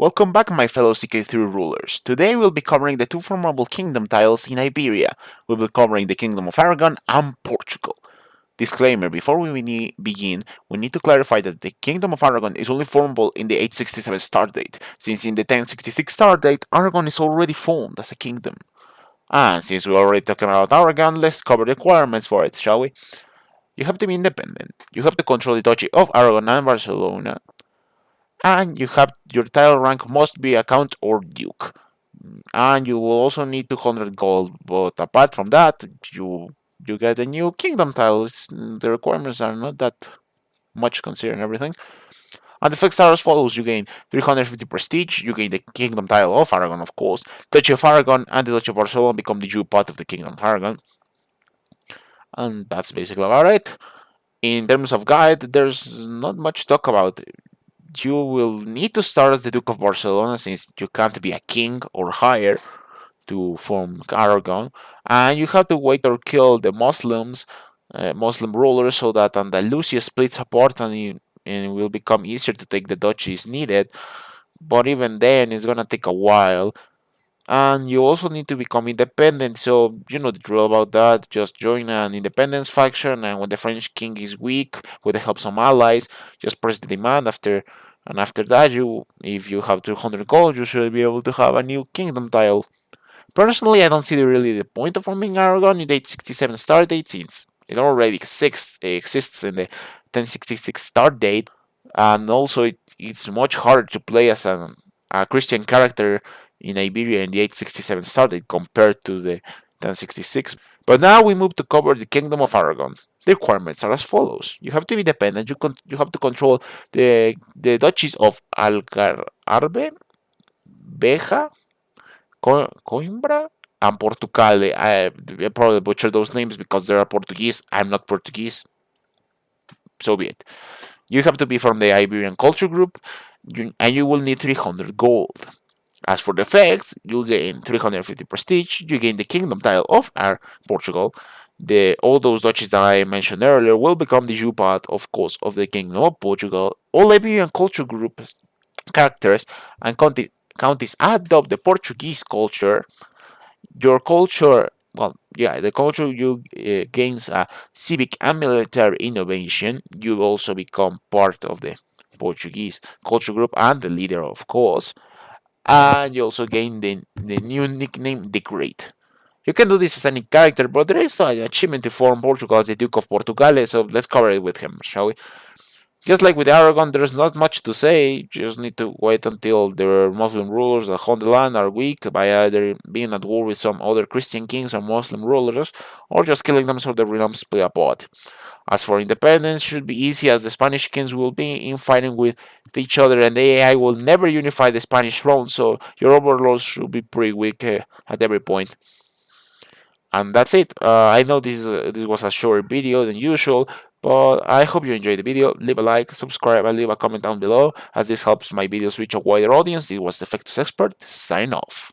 Welcome back, my fellow CK3 rulers. Today we'll be covering the two formable kingdom tiles in Iberia. We'll be covering the Kingdom of Aragon and Portugal. Disclaimer, before we begin, we need to clarify that the Kingdom of Aragon is only formable in the 867 start date, since in the 1066 start date, Aragon is already formed as a kingdom. And since we're already talking about Aragon, let's cover the requirements for it, shall we? You have to be independent, you have to control the Duchy of Aragon and Barcelona, and your title rank must be a count or duke, and you will also need 200 gold. But apart from that, you get a new kingdom title. The requirements are not that much considering everything. And the fixed are as follows: you gain 350 prestige, you gain the kingdom title of Aragon, of course. Duchy of Aragon and the Duchy of Barcelona become the due part of the kingdom of Aragon, and that's basically about it. In terms of guide, there's not much to talk about. You will need to start as the Duke of Barcelona, since you can't be a king or higher to form Aragon, and you have to wait or kill the Muslim rulers, so that Andalusia splits apart and it will become easier to take the duchies needed. But even then, it's gonna take a while. And you also need to become independent, so you know the drill about that. Just join an independence faction, and when the French king is weak, with the help of some allies, just press the demand and after that, if you have 200 gold, you should be able to have a new kingdom tile. Personally, I don't see really the point of forming Aragon in the 867 start date, since it already exists in the 1066 start date, and also it's much harder to play as a Christian character in Iberia in the 867 start date compared to the 1066. But now we move to cover the Kingdom of Aragon. The requirements are as follows: you have to be independent. You have to control the duchies of Algarve, Beja, Coimbra, and Portugal. I probably butcher those names because they are Portuguese. I'm not Portuguese, so be it. You have to be from the Iberian culture group, and you will need 300 gold. As for the effects, you gain 350 prestige, you gain the kingdom title of Portugal. All those duchies that I mentioned earlier will become the due part, of course, of the kingdom of Portugal. All Iberian culture group characters and counties adopt the Portuguese culture. Your culture, well, yeah, the culture you gains a civic and military innovation. You also become part of the Portuguese culture group and the leader, of course. And you also gain the new nickname, the Great. You can do this as any character, but there is an achievement to form Portugal as the Duke of Portugal, so let's cover it with him, shall we? Just like with Aragon, there's not much to say. You just need to wait until the Muslim rulers that hold the land are weak by either being at war with some other Christian kings or Muslim rulers, or just killing them so the realms split apart. As for independence, should be easy, as the Spanish kings will be infighting with each other, and the AI will never unify the Spanish throne, so your overlords should be pretty weak at every point. And that's it. I know this was a shorter video than usual, but I hope you enjoyed the video. Leave a like, subscribe, and leave a comment down below, as this helps my videos reach a wider audience. This was the Effectus Expert. Sign off.